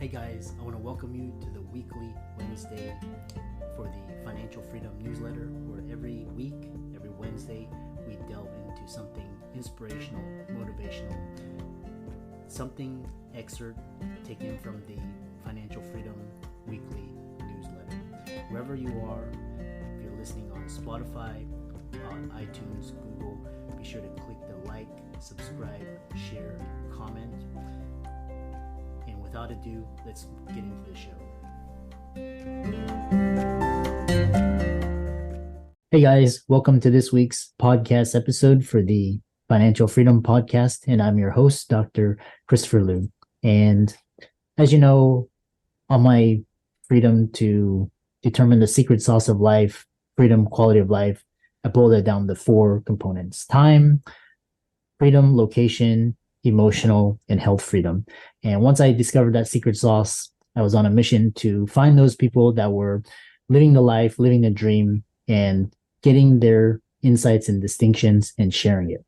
Hey guys, I want to welcome you to the weekly Wednesday for the Financial Freedom newsletter, where every week, every Wednesday, we delve into something inspirational, motivational, something excerpt taken from the Financial Freedom weekly newsletter. Wherever you are, if you're listening on Spotify, on iTunes, Google, be sure to click the like, subscribe, share, comment. And without ado, let's get into the show. Hey guys, welcome to this week's podcast episode for the Financial Freedom Podcast. And I'm your host, Dr. Christopher Liu. And as you know, on my freedom to determine the secret sauce of life, freedom, quality of life, I boiled it down to 4 components: time, freedom, location, emotional, and health freedom. And once I discovered that secret sauce, I was on a mission to find those people that were living the life, living the dream, and getting their insights and distinctions and sharing it.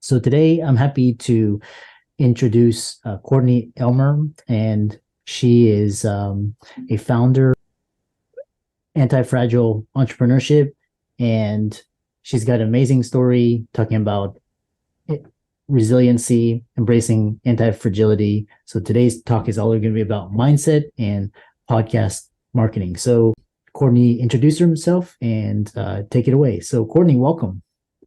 So today I'm happy to introduce Courtney Elmer, and she is a founder of Antifragile Entrepreneurship, and she's got an amazing story talking about resiliency, embracing anti-fragility. So today's talk is all going to be about mindset and podcast marketing. So Courtney, introduce herself and take it away. So Courtney, welcome.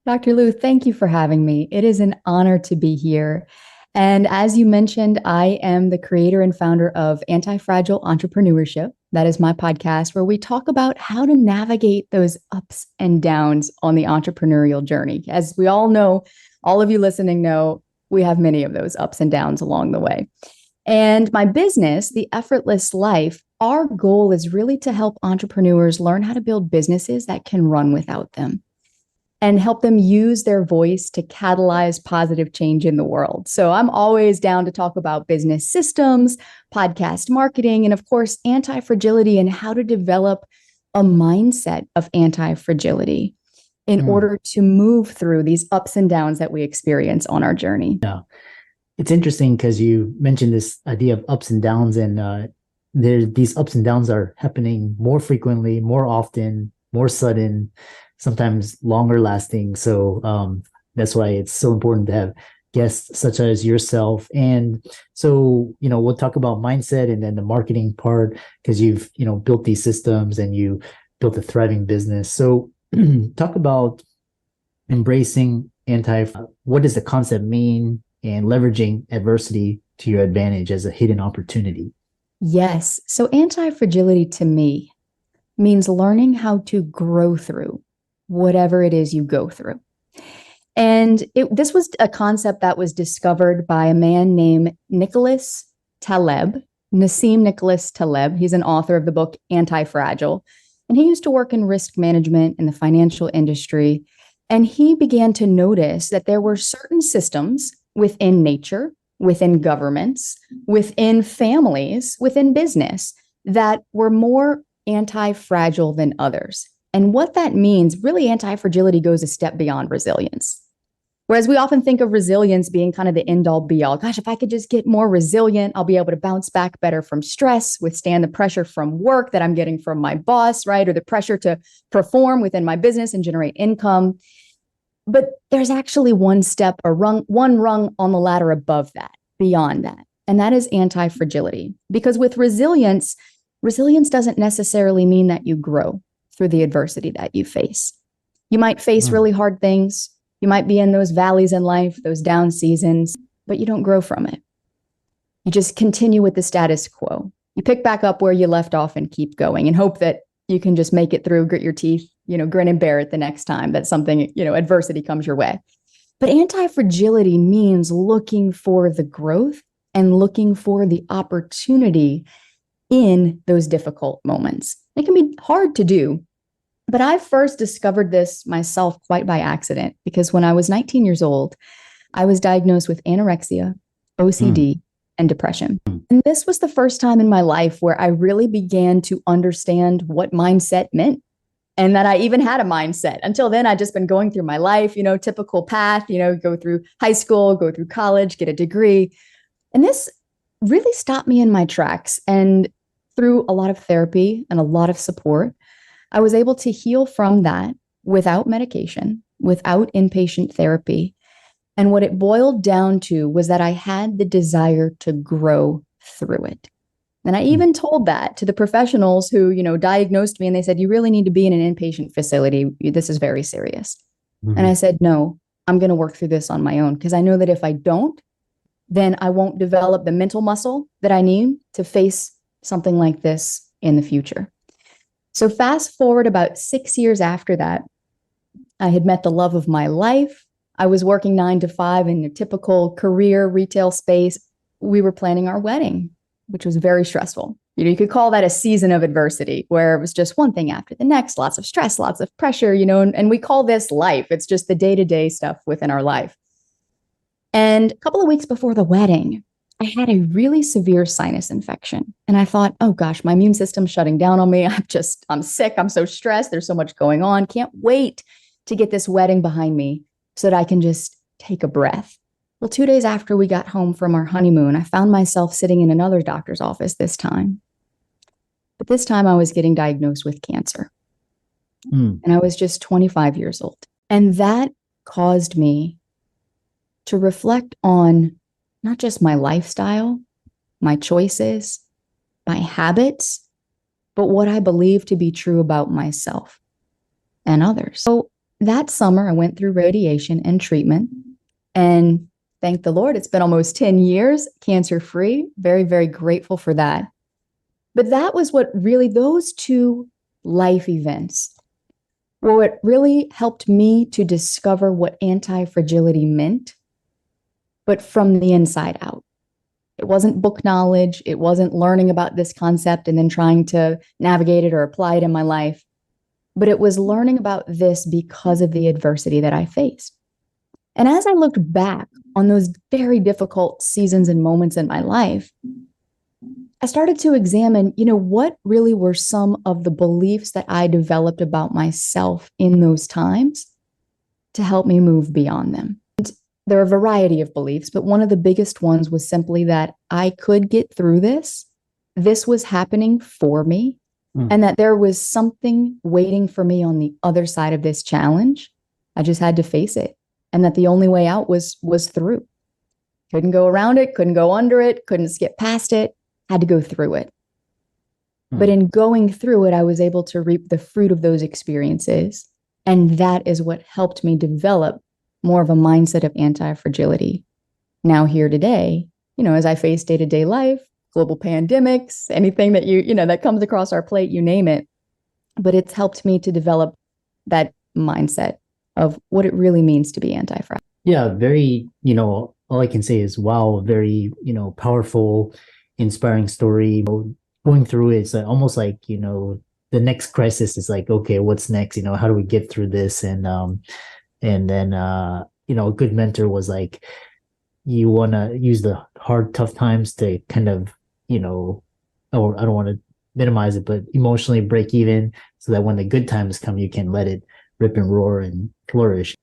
Dr. Liu, thank you for having me. It is an honor to be here. And as you mentioned, I am the creator and founder of Antifragile Entrepreneurship. That is my podcast where we talk about how to navigate those ups and downs on the entrepreneurial journey. As we all know, all of you listening know, we have many of those ups and downs along the way. And my business, The Effortless Life, our goal is really to help entrepreneurs learn how to build businesses that can run without them and help them use their voice to catalyze positive change in the world. So I'm always down to talk about business systems, podcast marketing, and of course, anti-fragility and how to develop a mindset of anti-fragility in order to move through these ups and downs that we experience on our journey. Yeah, it's interesting because you mentioned this idea of ups and downs, and these ups and downs are happening more frequently, more often, more sudden, sometimes longer lasting. So that's why it's so important to have guests such as yourself. And so, we'll talk about mindset and then the marketing part, because you've, built these systems and you built a thriving business. So talk about embracing what does the concept mean, and leveraging adversity to your advantage as a hidden opportunity. Yes. So anti-fragility to me means learning how to grow through whatever it is you go through. And this was a concept that was discovered by a man named Nassim Nicholas Taleb. He's an author of the book Antifragile. And he used to work in risk management in the financial industry. And he began to notice that there were certain systems within nature, within governments, within families, within business that were more anti-fragile than others. And what that means, really, anti-fragility goes a step beyond resilience. Whereas we often think of resilience being kind of the end-all be-all. Gosh, if I could just get more resilient, I'll be able to bounce back better from stress, withstand the pressure from work that I'm getting from my boss, right? Or the pressure to perform within my business and generate income. But there's actually one rung on the ladder above that, beyond that. And that is anti-fragility. Because with resilience doesn't necessarily mean that you grow through the adversity that you face. You might face really hard things. You might be in those valleys in life, those down seasons, but you don't grow from it. You just continue with the status quo. You pick back up where you left off and keep going and hope that you can just make it through, grit your teeth, grin and bear it the next time that something, adversity comes your way. But anti-fragility means looking for the growth and looking for the opportunity in those difficult moments. It can be hard to do. But I first discovered this myself quite by accident, because when I was 19 years old, I was diagnosed with anorexia, OCD, and depression. And this was the first time in my life where I really began to understand what mindset meant, and that I even had a mindset. Until then, I'd just been going through my life, typical path, go through high school, go through college, get a degree. And this really stopped me in my tracks. And through a lot of therapy and a lot of support, I was able to heal from that without medication, without inpatient therapy. And what it boiled down to was that I had the desire to grow through it. And I even told that to the professionals who, diagnosed me, and they said, you really need to be in an inpatient facility. This is very serious. Mm-hmm. And I said, no, I'm going to work through this on my own, because I know that if I don't, then I won't develop the mental muscle that I need to face something like this in the future. So fast forward about 6 years after that, I had met the love of my life. I was working 9 to 5 in a typical career retail space. We were planning our wedding, which was very stressful. You could call that a season of adversity, where it was just one thing after the next, lots of stress, lots of pressure, and we call this life. It's just the day-to-day stuff within our life. And a couple of weeks before the wedding, I had a really severe sinus infection. And I thought, oh gosh, my immune system's shutting down on me. I'm sick. I'm so stressed. There's so much going on. Can't wait to get this wedding behind me so that I can just take a breath. Well, 2 days after we got home from our honeymoon, I found myself sitting in another doctor's office this time. But this time I was getting diagnosed with cancer. And I was just 25 years old. And that caused me to reflect on not just my lifestyle, my choices, my habits, but what I believe to be true about myself and others. So that summer, I went through radiation and treatment, and thank the Lord, it's been almost 10 years cancer-free. Very, very grateful for that. But that was what really, those two life events were what really helped me to discover what anti-fragility meant, but from the inside out. It wasn't book knowledge. It wasn't learning about this concept and then trying to navigate it or apply it in my life. But it was learning about this because of the adversity that I faced. And as I looked back on those very difficult seasons and moments in my life, I started to examine, what really were some of the beliefs that I developed about myself in those times to help me move beyond them. And there are a variety of beliefs, but one of the biggest ones was simply that I could get through this. This was happening for me. And that there was something waiting for me on the other side of this challenge. I just had to face it. And that the only way out was through. Couldn't go around it, couldn't go under it, couldn't skip past it, had to go through it. But in going through it, I was able to reap the fruit of those experiences. And that is what helped me develop more of a mindset of anti-fragility. Now here today, as I face day-to-day life, global pandemics, anything that that comes across our plate, you name it. But it's helped me to develop that mindset of what it really means to be anti-fragile. Yeah, very, all I can say is, wow, very, powerful, inspiring story. Going through it, it's almost like, the next crisis is like, okay, what's next? How do we get through this? And then, a good mentor was like, you want to use the hard, tough times to kind of, or I don't want to minimize it, but emotionally break even so that when the good times come, you can let it rip and roar and flourish.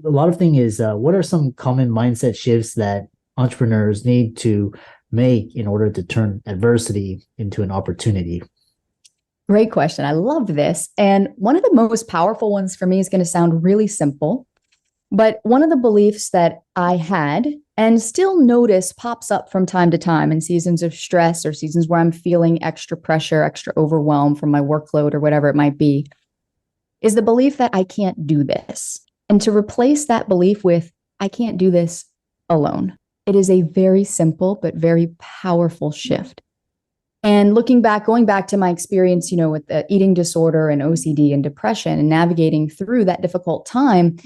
A lot of thing is, what are some common mindset shifts that entrepreneurs need to make in order to turn adversity into an opportunity? Great question. I love this. And one of the most powerful ones for me is going to sound really simple, but one of the beliefs that I had and still notice pops up from time to time in seasons of stress or seasons where I'm feeling extra pressure, extra overwhelm from my workload or whatever it might be, is the belief that I can't do this. And to replace that belief with, I can't do this alone. It is a very simple but very powerful shift. And going back to my experience, with the eating disorder and OCD and depression and navigating through that difficult time,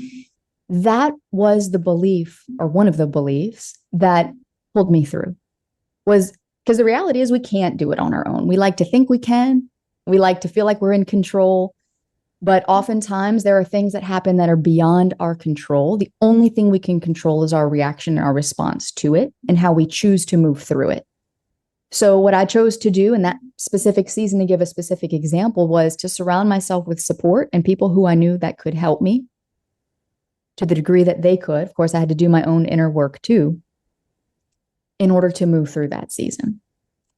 that was the belief, or one of the beliefs, that pulled me through. Was because the reality is we can't do it on our own. We like to think we can. We like to feel like we're in control. But oftentimes there are things that happen that are beyond our control. The only thing we can control is our reaction and our response to it and how we choose to move through it. So what I chose to do in that specific season, to give a specific example, was to surround myself with support and people who I knew that could help me to the degree that they could. Of course, I had to do my own inner work too. in order to move through that season.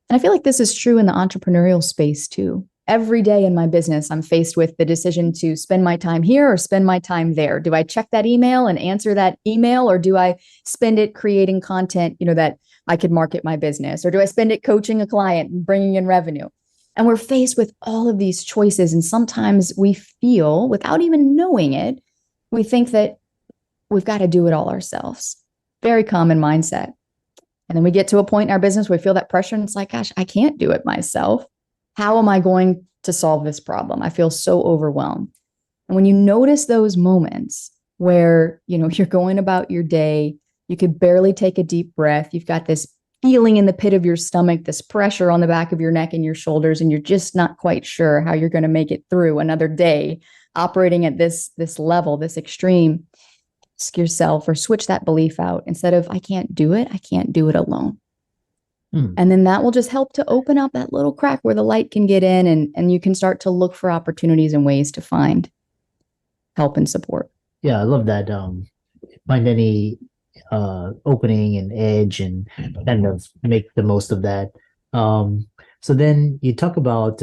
And I feel like this is true in the entrepreneurial space too. Every day in my business, I'm faced with the decision to spend my time here or spend my time there. Do I check that email and answer that email, or do I spend it creating content, that I could market my business, or do I spend it coaching a client and bringing in revenue? And we're faced with all of these choices. And sometimes we feel, without even knowing it, we think that we've got to do it all ourselves. Very common mindset. And then we get to a point in our business where we feel that pressure and it's like, gosh, I can't do it myself. How am I going to solve this problem? I feel so overwhelmed. And when you notice those moments where, you're going about your day, you could barely take a deep breath, you've got this feeling in the pit of your stomach, this pressure on the back of your neck and your shoulders, and you're just not quite sure how you're going to make it through another day operating at this level, this extreme, ask yourself or switch that belief out. Instead of, I can't do it alone. And then that will just help to open up that little crack where the light can get in, and you can start to look for opportunities and ways to find help and support. Yeah, I love that. Find any opening and edge and kind of make the most of that. So then you talk about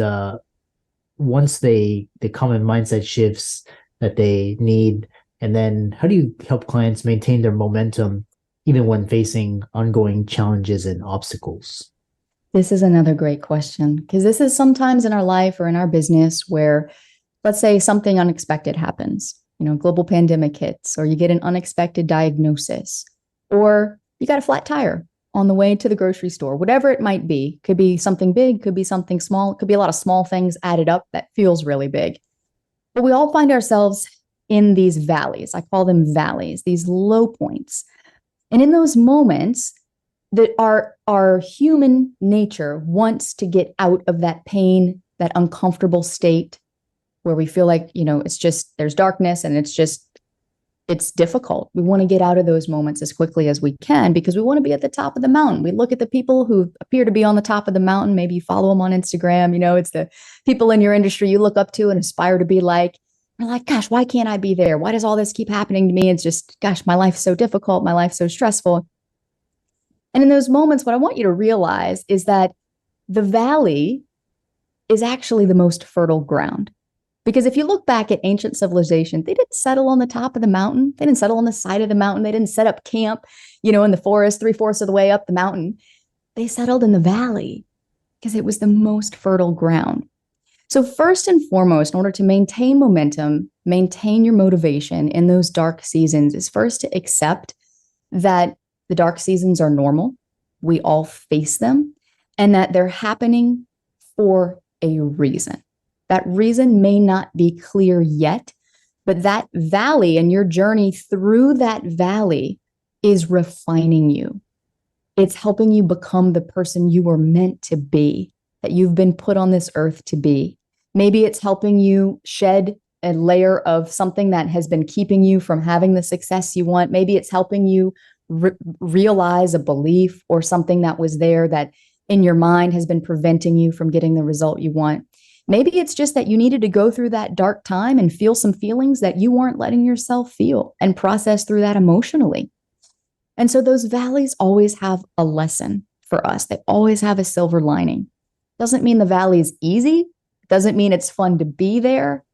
once the common mindset shifts that they need, and then how do you help clients maintain their momentum even when facing ongoing challenges and obstacles? This is another great question, because this is sometimes in our life or in our business where, let's say, something unexpected happens, global pandemic hits, or you get an unexpected diagnosis, or you got a flat tire on the way to the grocery store, whatever it might be. Could be something big, could be something small, it could be a lot of small things added up that feels really big. But we all find ourselves in these valleys. I call them valleys, these low points. And in those moments that our human nature wants to get out of that pain, that uncomfortable state where we feel like, it's just, there's darkness and it's difficult. We want to get out of those moments as quickly as we can because we want to be at the top of the mountain. We look at the people who appear to be on the top of the mountain. Maybe you follow them on Instagram. It's the people in your industry you look up to and aspire to be like. You're like, gosh, why can't I be there? Why does all this keep happening to me? It's just, gosh, my life's so difficult. My life's so stressful. And in those moments, what I want you to realize is that the valley is actually the most fertile ground. Because if you look back at ancient civilization, they didn't settle on the top of the mountain. They didn't settle on the side of the mountain. They didn't set up camp, in the forest, 3/4 of the way up the mountain. They settled in the valley because it was the most fertile ground. So first and foremost, in order to maintain momentum, maintain your motivation in those dark seasons, is first to accept that the dark seasons are normal. We all face them, and that they're happening for a reason. That reason may not be clear yet, but that valley and your journey through that valley is refining you. It's helping you become the person you were meant to be, that you've been put on this earth to be. Maybe it's helping you shed a layer of something that has been keeping you from having the success you want. Maybe it's helping you realize a belief or something that was there that in your mind has been preventing you from getting the result you want. Maybe it's just that you needed to go through that dark time and feel some feelings that you weren't letting yourself feel and process through that emotionally. And so those valleys always have a lesson for us. They always have a silver lining. Doesn't mean the valley is easy. Doesn't mean it's fun to be there,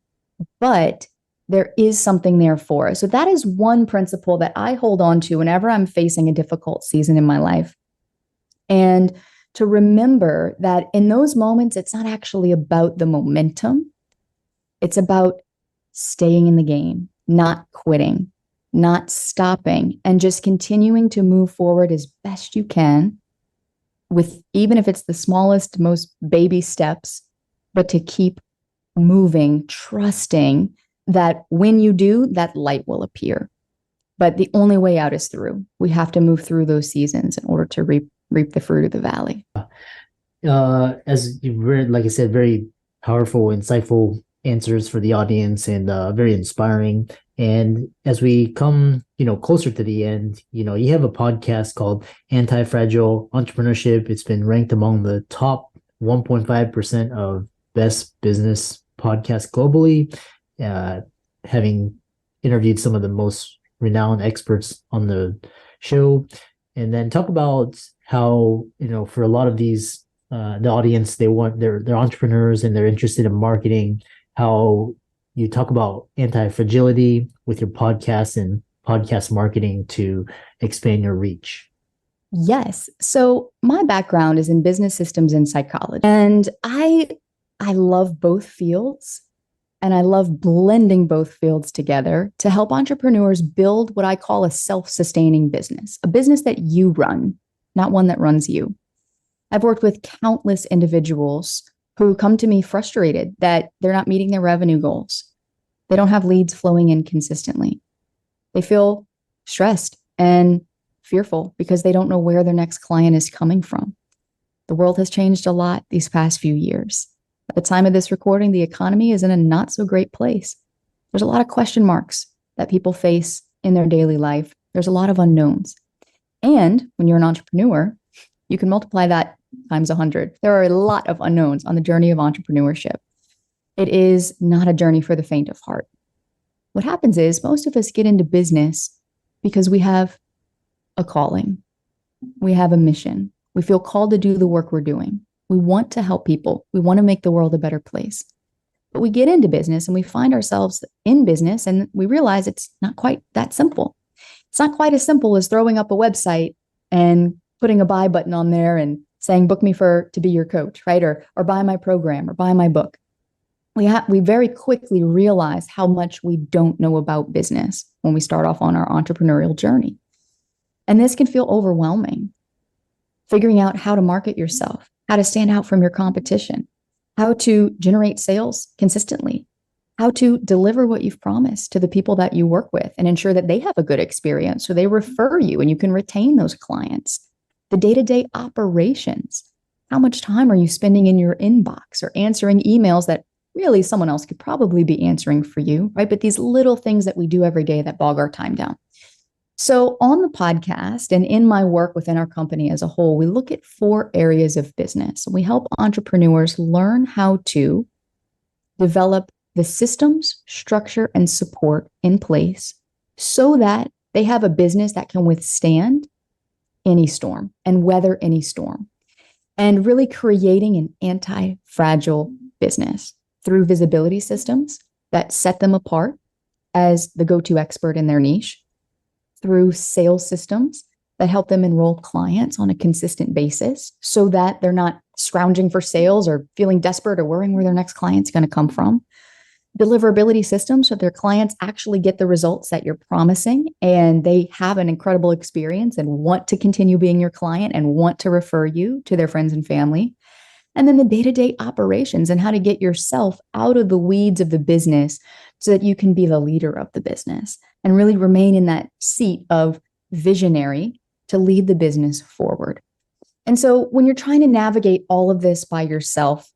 but there is something there for us. So that is one principle that I hold on to whenever I'm facing a difficult season in my life. And to remember that in those moments, it's not actually about the momentum. It's about staying in the game, not quitting, not stopping, and just continuing to move forward as best you can with, even if it's the smallest, most baby steps, but to keep moving, trusting that when you do, that light will appear. But the only way out is through. We have to move through those seasons in order to reap the fruit of the valley. As you read, like I said, very powerful, insightful answers for the audience, and very inspiring. And as we come, closer to the end, you have a podcast called Antifragile Entrepreneurship. It's been ranked among the top 1.5% of best business podcasts globally, having interviewed some of the most renowned experts on the show. and then talk about how, for a lot of these, the audience, they're entrepreneurs and they're interested in marketing, how you talk about anti-fragility with your podcast and podcast marketing to expand your reach. Yes. So my background is in business systems and psychology. And I love both fields. And I love blending both fields together to help entrepreneurs build what I call a self-sustaining business, a business that you run, not one that runs you. I've worked with countless individuals who come to me frustrated that they're not meeting their revenue goals. They don't have leads flowing in consistently. They feel stressed and fearful because they don't know where their next client is coming from. The world has changed a lot these past few years. At the time of this recording, the economy is in a not so great place. There's a lot of question marks that people face in their daily life. There's a lot of unknowns. And when you're an entrepreneur, you can multiply that times 100. There are a lot of unknowns on the journey of entrepreneurship. It is not a journey for the faint of heart. What happens is most of us get into business because we have a calling. We have a mission. We feel called to do the work we're doing. We want to help people. We want to make the world a better place. But we get into business and we find ourselves in business and we realize it's not quite that simple. It's not quite as simple as throwing up a website and putting a buy button on there and saying, book me to be your coach, right? Or buy my program or buy my book. We very quickly realize how much we don't know about business when we start off on our entrepreneurial journey. And this can feel overwhelming. Figuring out how to market yourself, how to stand out from your competition, how to generate sales consistently, how to deliver what you've promised to the people that you work with and ensure that they have a good experience so they refer you and you can retain those clients. The day-to-day operations. How much time are you spending in your inbox or answering emails that really someone else could probably be answering for you, right? But these little things that we do every day that bog our time down. So on the podcast and in my work within our company as a whole, we look at 4 areas of business. We help entrepreneurs learn how to develop the systems, structure, and support in place so that they have a business that can withstand any storm and weather any storm, and really creating an anti-fragile business through visibility systems that set them apart as the go-to expert in their niche, through sales systems that help them enroll clients on a consistent basis so that they're not scrounging for sales or feeling desperate or worrying where their next client's going to come from. Deliverability systems so their clients actually get the results that you're promising and they have an incredible experience and want to continue being your client and want to refer you to their friends and family. And then the day-to-day operations and how to get yourself out of the weeds of the business so that you can be the leader of the business and really remain in that seat of visionary to lead the business forward. And so when you're trying to navigate all of this by yourself,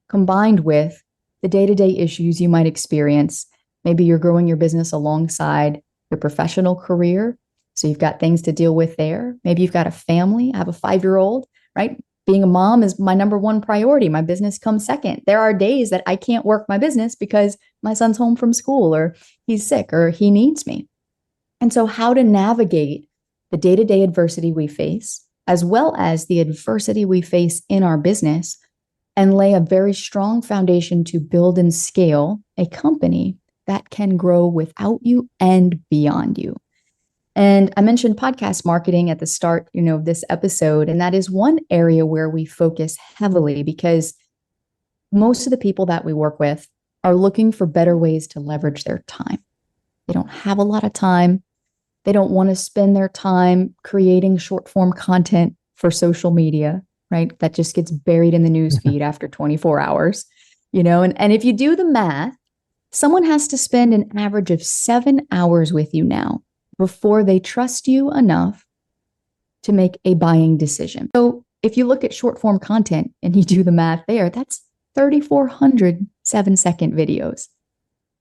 combined with the day-to-day issues you might experience, maybe you're growing your business alongside your professional career, so you've got things to deal with there. Maybe you've got a family. I have a 5-year-old, right? Being a mom is my number one priority. My business comes second. There are days that I can't work my business because my son's home from school or he's sick or he needs me. And so how to navigate the day-to-day adversity we face, as well as the adversity we face in our business, and lay a very strong foundation to build and scale a company that can grow without you and beyond you. And I mentioned podcast marketing at the start, of this episode, and that is one area where we focus heavily because most of the people that we work with are looking for better ways to leverage their time. They don't have a lot of time. They don't want to spend their time creating short form content for social media, right? That just gets buried in the news feed after 24 hours, and if you do the math, someone has to spend an average of 7 hours with you now before they trust you enough to make a buying decision. So if you look at short form content and you do the math there, that's 3,400 7-second videos.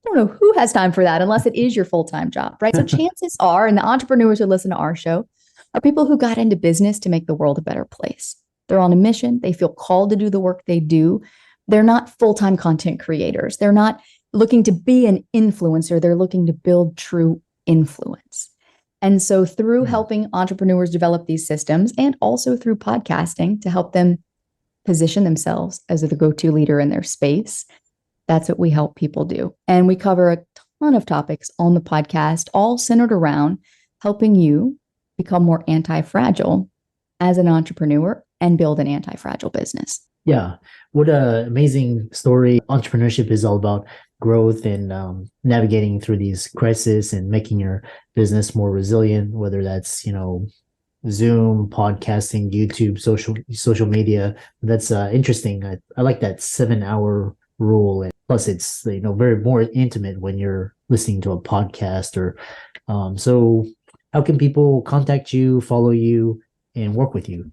I don't know who has time for that unless it is your full-time job, right? So chances are, and the entrepreneurs who listen to our show are people who got into business to make the world a better place. They're on a mission. They feel called to do the work they do. They're not full-time content creators. They're not looking to be an influencer. They're looking to build true influence. And so through helping entrepreneurs develop these systems and also through podcasting to help them position themselves as the go-to leader in their space, that's what we help people do. And we cover a ton of topics on the podcast, all centered around helping you become more anti-fragile as an entrepreneur and build an anti-fragile business. Yeah. What an amazing story. Entrepreneurship is all about growth and navigating through these crises and making your business more resilient, whether that's, Zoom, podcasting, YouTube, social media. That's interesting. I like that 7-hour rule. And plus it's, very more intimate when you're listening to a podcast or so how can people contact you, follow you, and work with you?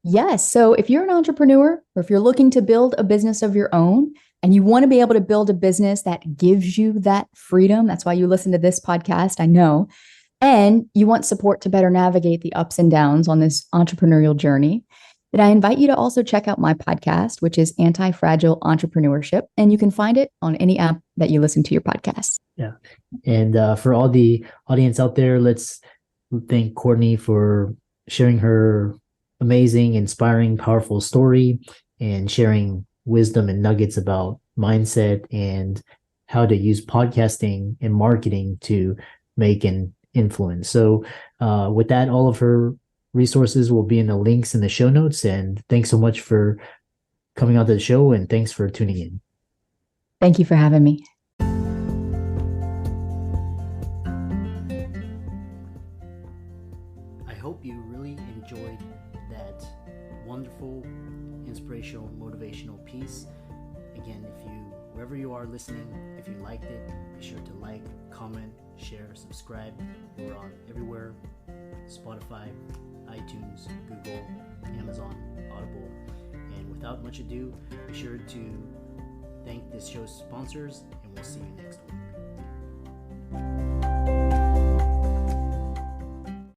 Yes. So if you're an entrepreneur or if you're looking to build a business of your own and you want to be able to build a business that gives you that freedom, that's why you listen to this podcast, I know, and you want support to better navigate the ups and downs on this entrepreneurial journey, then I invite you to also check out my podcast, which is Antifragile Entrepreneurship. And you can find it on any app that you listen to your podcasts. Yeah. And for all the audience out there, let's thank Courtney for sharing her amazing, inspiring, powerful story and sharing wisdom and nuggets about mindset and how to use podcasting and marketing to make an influence. So with that, all of her resources will be in the links in the show notes. And thanks so much for coming on to the show, and thanks for tuning in. Thank you for having me. I hope you really enjoyed that wonderful, inspirational, motivational piece. Again, wherever you are listening, if you liked it, be sure to like, comment, share, subscribe. We're on everywhere: Spotify, iTunes, Google, Amazon, Audible. And without much ado, be sure to thank this show's sponsors, and we'll see you next week.